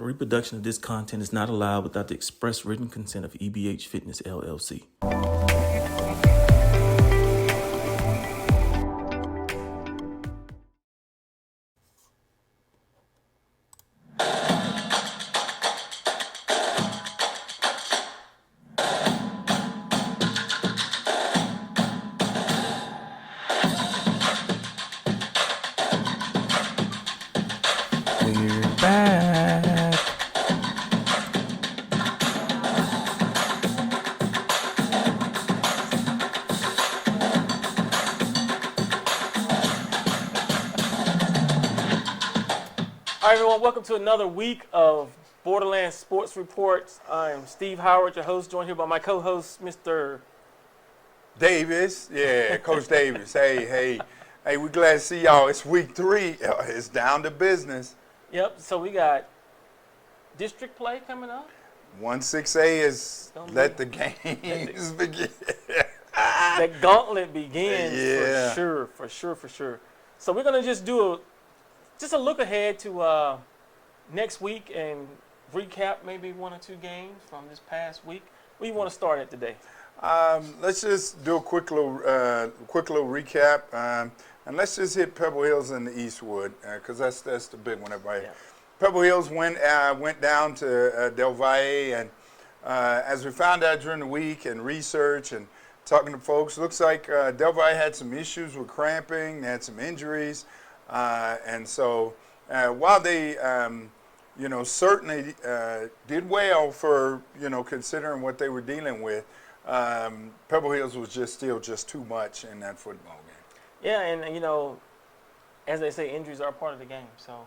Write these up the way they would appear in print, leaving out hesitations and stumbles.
reproduction of this content is not allowed without the express written consent of EBH Fitness, LLC. We're back. All right, everyone, welcome to another week of Borderland Sports Reports. I am Steve Howard, your host, joined here by my co-host, Mr. Davis, yeah, Coach Davis. Hey, we're glad to see y'all. It's week 3. It's down to business. Yep, so we got district play coming up. 1-6A is let the games begin. That gauntlet begins Yeah. for sure. So we're going to just do a look ahead to next week and recap maybe one or two games from this past week. Where you want to start at today? Let's just do a quick little recap, and let's just hit Pebble Hills and the Eastwood because that's the big one, everybody. Yeah. Pebble Hills went down to Del Valle, and as we found out during the week and research and talking to folks, looks like Del Valle had some issues with cramping, they had some injuries, and so while they certainly did well for considering what they were dealing with, Pebble Hills was still too much in that football game. Yeah, and as they say, injuries are part of the game. So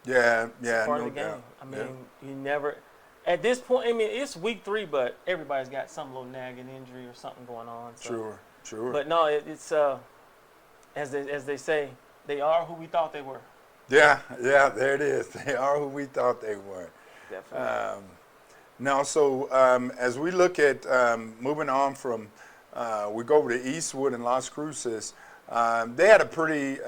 Yeah, it's part no of the game. doubt. I mean, you never. At this point, I mean, it's week 3, but everybody's got some little nagging injury or something going on. So. Sure. But no, it's as they say, they are who we thought they were. Yeah, there it is. They are who we thought they were. Definitely. Now, so as we look at moving on from, we go over to Eastwood and Las Cruces, they had a pretty,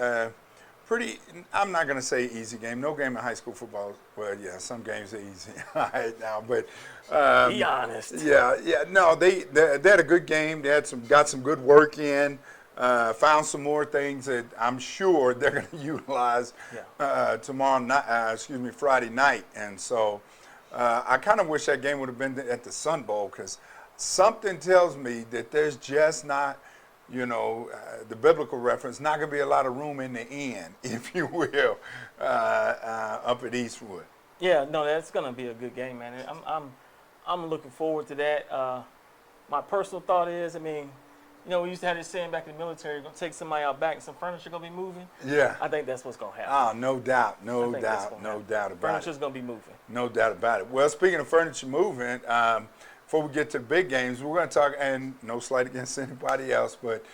I'm not going to say easy game. No game in high school football, well, yeah, some games are easy right now, but. Be honest. Yeah, no, they had a good game. They had got some good work in. Found some more things that I'm sure they're going to utilize Friday night. And so I kind of wish that game would have been at the Sun Bowl because something tells me that there's just not, the biblical reference, not going to be a lot of room in the end, if you will, up at Eastwood. Yeah, no, that's going to be a good game, man. I'm looking forward to that. My personal thought is, we used to have this saying back in the military, you're going to take somebody out back and some furniture going to be moving. Yeah. I think that's what's going to happen. Oh, no doubt about it. Furniture's going to be moving. No doubt about it. Well, speaking of furniture moving, before we get to the big games, we're going to talk, and no slight against anybody else, but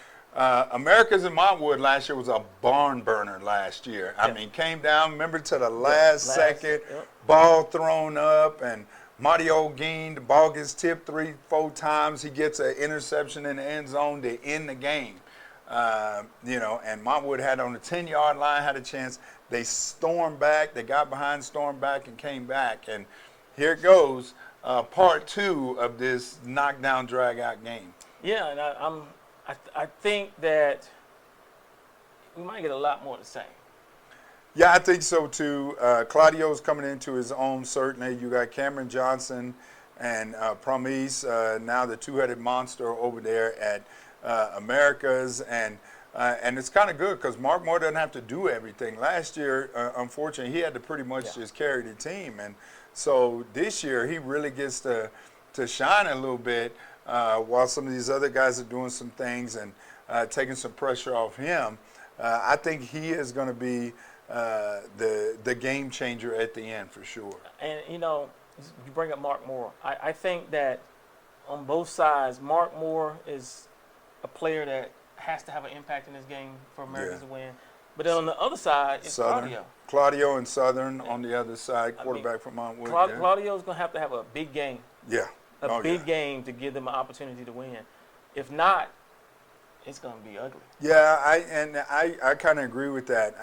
America's in Montwood last year was a barn burner last year. Yeah. Came down, remember, to the last second, yep. ball thrown up, and Mario Guin, the ball gets tipped 3-4 times. He gets an interception in the end zone to end the game. And Montwood had on the 10-yard line, had a chance. They stormed back. They got behind, stormed back, and came back. And here it goes, part 2 of this knockdown, drag-out game. Yeah, and I think that we might get a lot more to say. Yeah, I think so too. Claudio's coming into his own, certainly. You got Cameron Johnson and Promise, now the two-headed monster over there at America's. And it's kind of good because Mark Moore doesn't have to do everything. Last year, unfortunately, he had to pretty much just carry the team. And so this year, he really gets to shine a little bit while some of these other guys are doing some things and taking some pressure off him. I think he is going to be the game changer at the end for sure. And you bring up Mark Moore. I think that on both sides, Mark Moore is a player that has to have an impact in this game for Americans to win. But then on the other side, it's Claudio. Claudio and Southern on the other side, quarterback from Montwood. Claudio's going to have a big game. Yeah. A big game to give them an opportunity to win. If not, it's going to be ugly. Yeah, I kind of agree with that.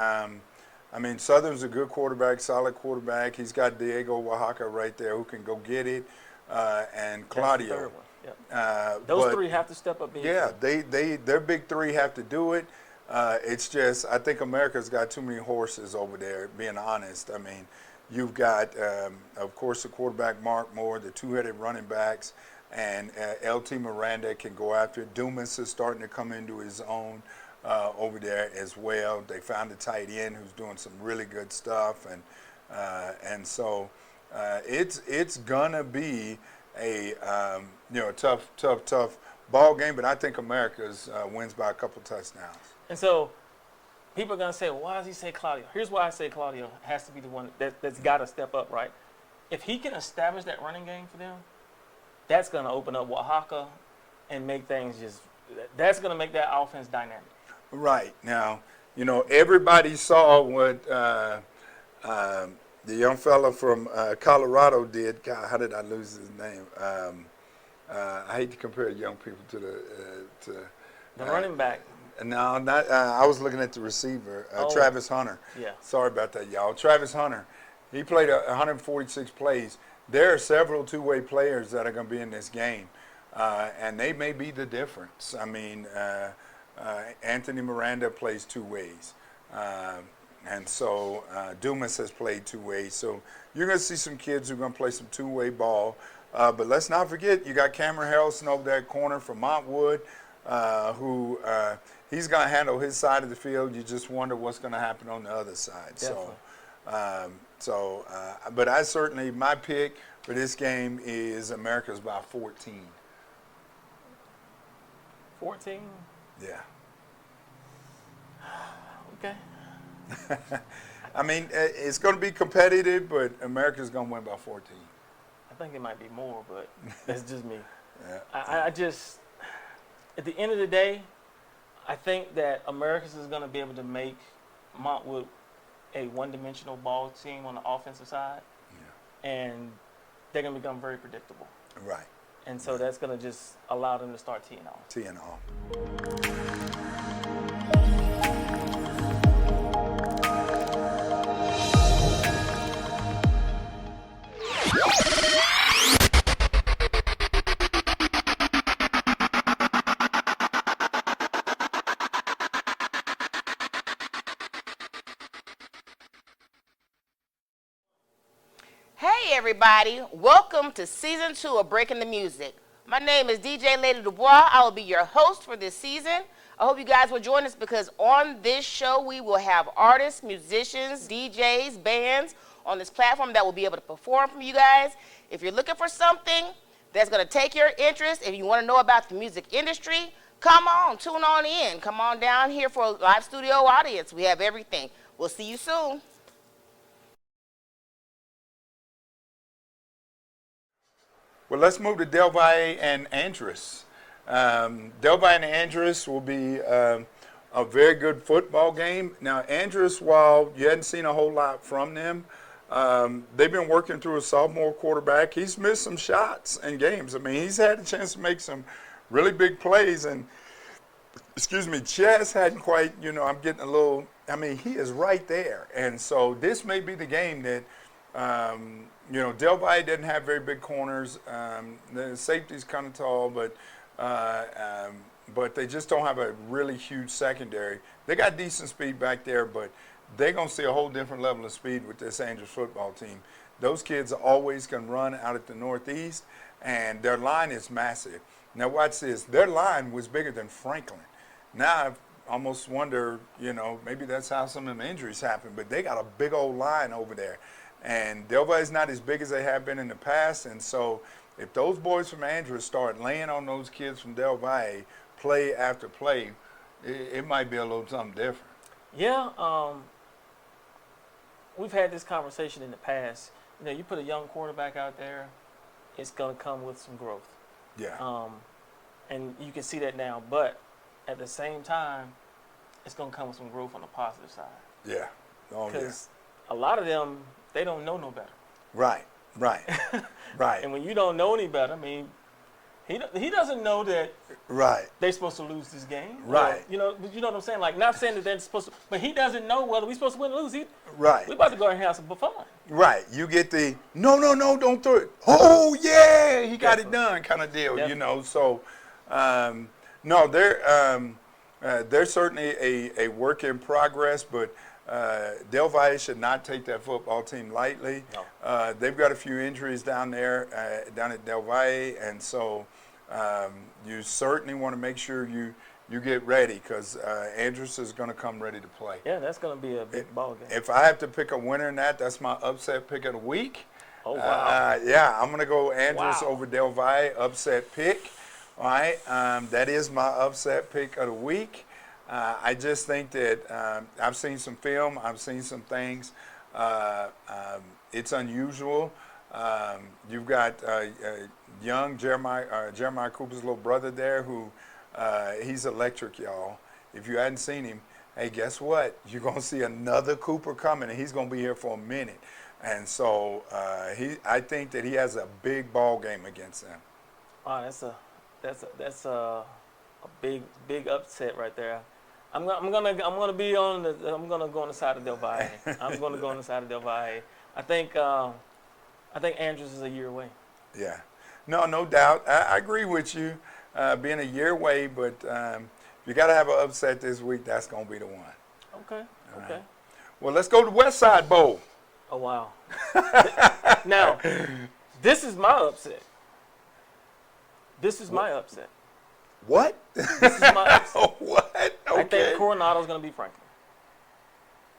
I mean, Southern's a good quarterback, solid quarterback. He's got Diego Oaxaca right there who can go get it, and That's the Claudio. third one. Yep. Those But, three have to step up big. yeah, too. their big three have to do it. It's just I think America's got too many horses over there. Being honest, I mean, you've got of course the quarterback Mark Moore, the two-headed running backs, and LT Miranda can go after it. Dumas is starting to come into his own over there as well. They found a tight end who's doing some really good stuff, and so it's gonna be a tough ball game. But I think America's wins by a couple touchdowns. And so people are going to say, well, why does he say Claudio? Here's why I say Claudio has to be the one that's got to step up, right? If he can establish that running game for them, that's going to open up Oaxaca and make things that's going to make that offense dynamic. Right. Now, everybody saw what the young fella from Colorado did. God, how did I lose his name? I hate to compare young people to The running back. No, not. I was looking at the receiver, Travis Hunter. Yeah. Sorry about that, y'all. Travis Hunter. He played 146 plays. There are several two-way players that are going to be in this game, and they may be the difference. I mean, Anthony Miranda plays two ways, and so Dumas has played two ways. So you're going to see some kids who are going to play some two-way ball. But let's not forget, you got Cameron Harrelson over that corner from Montwood, who he's going to handle his side of the field. You just wonder what's going to happen on the other side. Definitely. But I certainly, my pick for this game is America's by 14. 14? Yeah. Okay. I mean, it's going to be competitive, but America's going to win by 14. I think it might be more, but that's just me. Yeah. I just, at the end of the day, I think that Americans is going to be able to make Montwood a one-dimensional ball team on the offensive side, and they're going to become very predictable. Right. And so that's going to just allow them to start teeing off. Teeing off. Hey everybody, welcome to season 2 of Breaking the Music. My name is DJ Lady Dubois. I will be your host for this season. I hope you guys will join us because on this show we will have artists, musicians, DJs, bands on this platform that will be able to perform for you guys. If you're looking for something that's going to take your interest, if you want to know about the music industry, come on, tune on in. Come on down here for a live studio audience. We have everything. We'll see you soon. Well, let's move to Del Valle and Andress. Del Valle and Andress will be a very good football game. Now, Andress, while you hadn't seen a whole lot from them, they've been working through a sophomore quarterback. He's missed some shots in games. I mean, he's had a chance to make some really big plays. And, Chess hadn't quite, I'm getting a little, he is right there. And so this may be the game that, Del Valle didn't have very big corners. The safety's kind of tall, but they just don't have a really huge secondary. They got decent speed back there, but they're going to see a whole different level of speed with this Andress football team. Those kids always can run out at the Northeast, and their line is massive. Now watch this. Their line was bigger than Franklin. Now I almost wonder, maybe that's how some of them injuries happen, but they got a big old line over there. And Del Valle is not as big as they have been in the past, and so if those boys from Andress start laying on those kids from Del Valle play after play, it might be a little something different. Yeah, we've had this conversation in the past. You put a young quarterback out there, it's going to come with some growth. Yeah. And you can see that now, but at the same time, it's going to come with some growth on the positive side. Yeah. Oh, yeah. Because a lot of them, they don't know no better. Right. Right. And when you don't know any better, He doesn't know that Right. they're supposed to lose this game. Right. You know what I'm saying? Like, not saying that they're supposed to, but he doesn't know whether we're supposed to win or lose. Right. We're about to go ahead and have some fun. Right. You get the no, don't throw it. Oh yeah, he got it done kind of deal. Definitely. You know. So no, they're certainly a work in progress, but Del Valle should not take that football team lightly. No. They've got a few injuries down there, down at Del Valle, and so you certainly want to make sure you get ready because Andrews is going to come ready to play. Yeah, that's going to be a big ball game. If I have to pick a winner in that, that's my upset pick of the week. Oh, wow. Yeah, I'm going to go Andrews Wow. over Del Valle, upset pick. All right, that is my upset pick of the week. I just think that I've seen some film. I've seen some things. It's unusual. You've got young Jeremiah Cooper's little brother there who he's electric, y'all. If you hadn't seen him, hey, guess what? You're going to see another Cooper coming, and he's going to be here for a minute. And so I think that he has a big ball game against them. Wow, that's a big upset right there. I'm gonna go on the side of Del Valle. I'm gonna go on the side of Del Valle. I think Andrews is a year away. Yeah, no doubt. I agree with you, being a year away, but if you got to have an upset this week, that's gonna be the one. Okay. Right. Well, let's go to West Side Bowl. Oh wow. Now, this is my upset. This is my upset. What? This is my upset. What? Okay. I think Coronado's gonna be Franklin.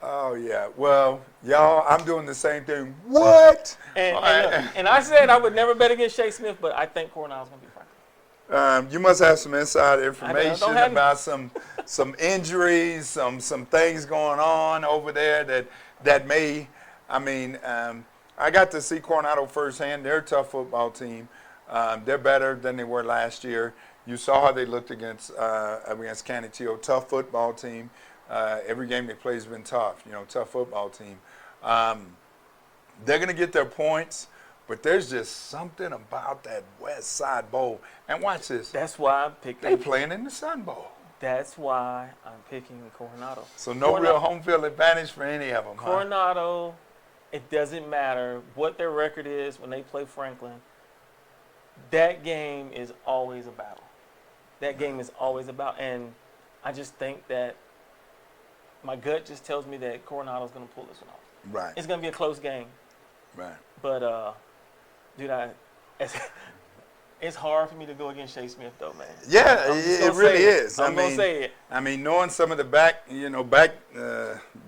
Oh yeah. Well, y'all, I'm doing the same thing. What? And I said I would never bet against Shea Smith, but I think Coronado's gonna be Franklin. You must have some inside information don't have about some injuries, some things going on over there that may. I mean, I got to see Coronado firsthand. They're a tough football team. They're better than they were last year. You saw how they looked against Canutillo. Tough football team. Every game they play has been tough. You know, tough football team. They're going to get their points, but there's just something about that West Side Bowl. And watch this. That's why I'm picking. They playing in the Sun Bowl. That's why I'm picking Coronado. So no real home field advantage for any of them. Coronado, it doesn't matter what their record is when they play Franklin. That game is always a battle. That game is always about, and I just think that my gut just tells me that Coronado's going to pull this one off. Right. It's going to be a close game. Right. But, dude, it's hard for me to go against Shea Smith, though, man. Yeah, it really is. I'm going to say it. I mean, knowing some of the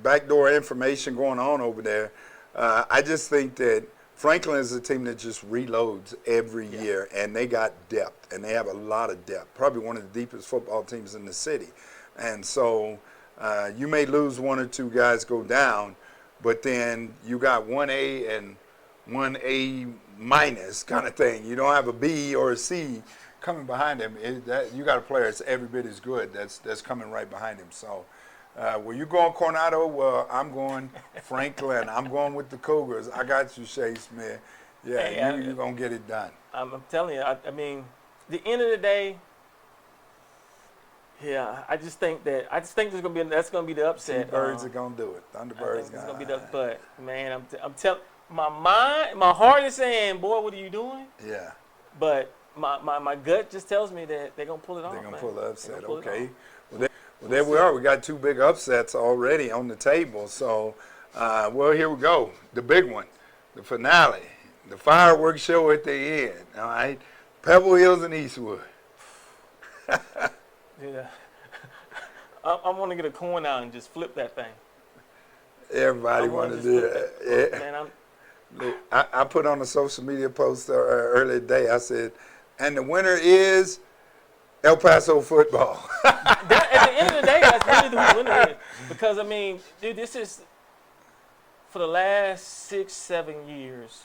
backdoor information going on over there, I just think that Franklin is a team that just reloads every year, and they got depth, and they have a lot of depth. Probably one of the deepest football teams in the city. And so you may lose one or two guys go down, but then you got 1A and 1A minus kind of thing. You don't have a B or a C coming behind him. You got a player that's every bit as good that's coming right behind him. So were you going Coronado? Well, I'm going Franklin. I'm going with the Cougars. I got you, Shea Smith. Yeah, hey, you're going to get it done. I'm telling you, I mean, the end of the day, yeah, I just think that's going to be the upset. Birds are going to do it. Thunderbirds going to be the, but man, I'm telling my heart is saying, boy, what are you doing? Yeah. But my gut just tells me that they're going to pull it off. They're going to pull the upset. Okay. Well, there we are. We got two big upsets already on the table. So, here we go. The big one, the finale, the fireworks show at the end. All right, Pebble Hills and Eastwood. Yeah, I want to get a coin out and just flip that thing. Everybody want to do that. Yeah. Man, I put on a social media post earlier today. I said, and the winner is El Paso football. At the end of the day, that's really who the winner is. Because, I mean, dude, this is, for the last 6-7 years,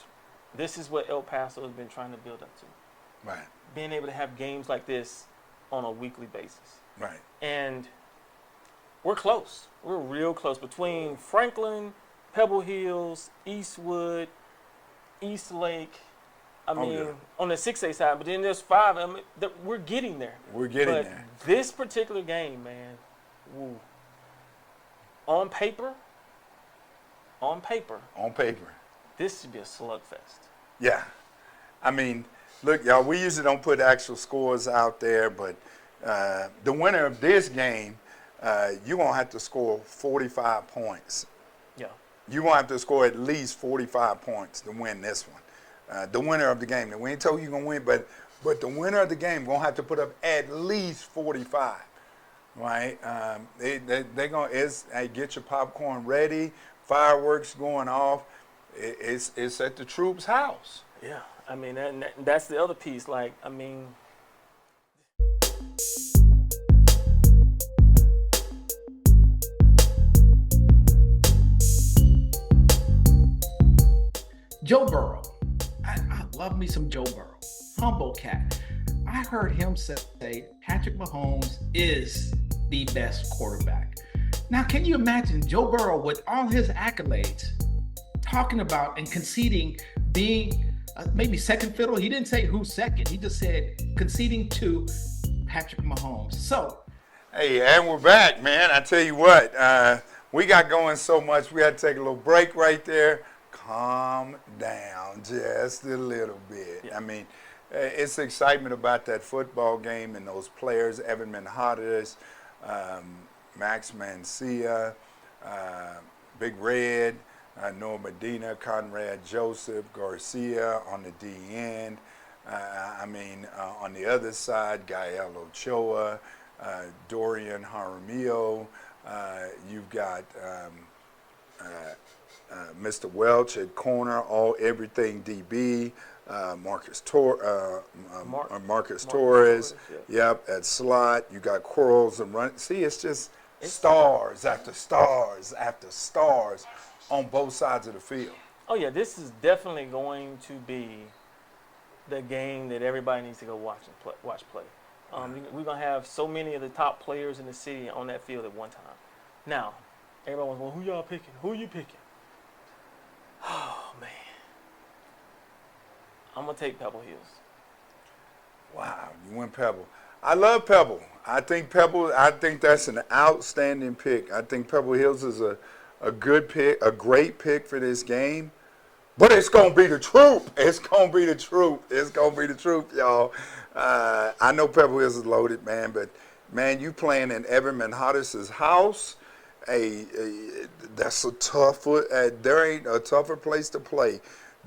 this is what El Paso has been trying to build up to. Right. Being able to have games like this on a weekly basis. Right. And we're close. We're real close. Between Franklin, Pebble Hills, Eastwood, East Lake, I mean, yeah. on the 6A side, but then there's 5. I mean, we're getting there. We're getting but there. This particular game, man, woo, on paper, On paper. this should be a slugfest. Yeah. I mean, look, y'all, we usually don't put actual scores out there, but the winner of this game, you're going to have to score 45 points. Yeah. You're going to have to score at least 45 points to win this one. The winner of the game. We ain't told you going to win, but the winner of the game going to have to put up at least 45. Right? They're going to, hey, get your popcorn ready, fireworks going off. It's at the troops' house. Yeah. I mean, that's the other piece. Like, I mean, Joe Burrow. I love me some Joe Burrow. Humble cat. I heard him say Patrick Mahomes is the best quarterback. Now, can you imagine Joe Burrow with all his accolades talking about and conceding being maybe second fiddle? He didn't say who's second. He just said conceding to Patrick Mahomes. So, hey, and we're back, man. I tell you what, we got going so much. We had to take a little break right there. Calm down just a little bit. Yeah. I mean, it's excitement about that football game and those players, Evan Menhardis, Max Mancia, Big Red, Noah Medina, Conrad Joseph, Garcia on the D end. On the other side, Gael Ochoa, Dorian Jaramillo. You've got Mr. Welch at corner, everything DB. Marcus Torres. Yep, at slot. You got Quarles and run. See, it's just stars after stars after stars on both sides of the field. oh yeah, this is definitely going to be the game that everybody needs to go watch play. We're gonna have so many of the top players in the city on that field at one time. Now, everybody wants, well, who y'all picking? Who are you picking? Oh man, I'm gonna take Pebble Hills. Wow, you went Pebble. I love Pebble. I think that's an outstanding pick. I think Pebble Hills is a good pick, a great pick for this game. But it's going to be the troop. It's going to be the troop. It's going to be the troop, y'all. I know Pebble Hills is loaded, man, but, man, you playing in Evan Menhardis' house, that's a tough, there ain't a tougher place to play.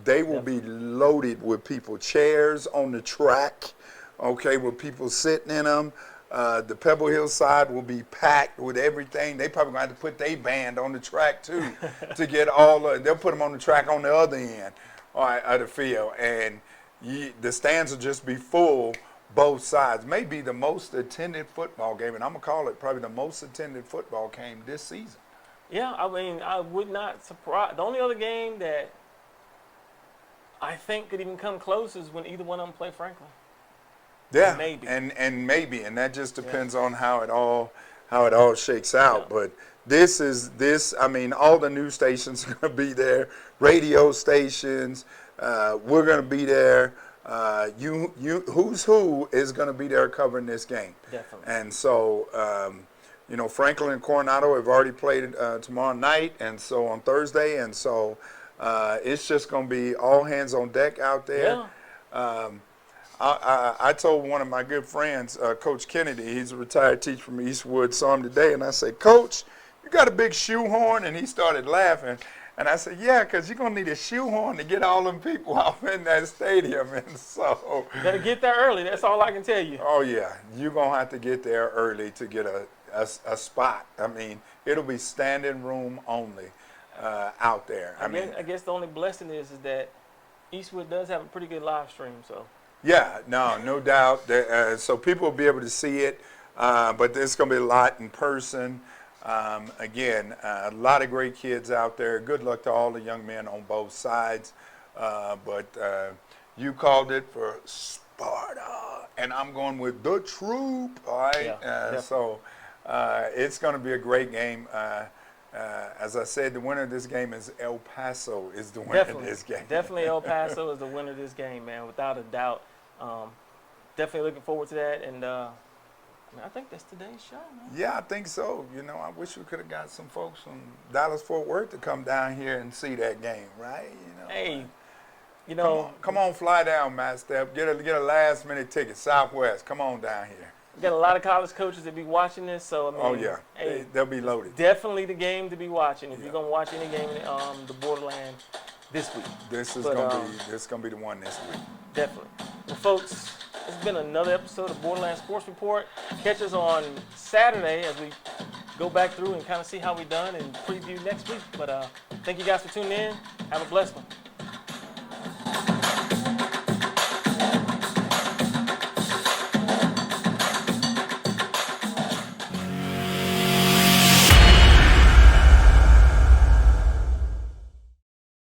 They will be loaded with people, chairs on the track, okay, with people sitting in them. The Pebble Hill side will be packed with everything. They probably going to have to put their band on the track, too, to get they'll put them on the track on the other end of the field. And the stands will just be full both sides. Maybe the most attended football game, and I'm going to call it probably the most attended football game this season. Yeah, I mean, I would not surprise. The only other game that I think could even come close is when either one of them play Franklin. Yeah, maybe. And that just depends on how it all shakes out. Yeah. But I mean, all the news stations are going to be there, radio stations. We're going to be there. Who's who is going to be there covering this game. Definitely. And so, Franklin and Coronado have already played tomorrow night, and so on Thursday, and so it's just going to be all hands on deck out there. Yeah. I told one of my good friends, Coach Kennedy, he's a retired teacher from Eastwood, saw him today, and I said, Coach, you got a big shoehorn? And he started laughing. And I said, yeah, because you're going to need a shoehorn to get all them people off in that stadium. And so. You got to get there early. That's all I can tell you. Oh, yeah. You're going to have to get there early to get a spot. I mean, it'll be standing room only out there. I guess the only blessing is that Eastwood does have a pretty good live stream, so. Yeah, no doubt. So people will be able to see it, but there's going to be a lot in person. Again, a lot of great kids out there. Good luck to all the young men on both sides. But you called it for Sparta, and I'm going with the troop. All right. Yeah, So it's going to be a great game. As I said, the winner of this game is El Paso is the winner Definitely, of this game. definitely El Paso is the winner of this game, man, without a doubt. Definitely looking forward to that, and I think that's today's show, man. Yeah, I think so. You know, I wish we could have got some folks from Dallas-Fort Worth to come down here and see that game, right? You know, Hey, you know, come on, fly down, Matt Step. Get a last-minute ticket, Southwest. Come on down here. we got a lot of college coaches that be watching this, so I mean, Oh yeah, hey, they'll be loaded. definitely the game to be watching if Yeah. you're gonna watch any game in the borderland this week. This is But, gonna be the one this week. Definitely. Well, folks, it's been another episode of Borderland Sports Report. Catch us on Saturday as we go back through and kind of see how we done and preview next week. But thank you guys for tuning in. Have a blessed one.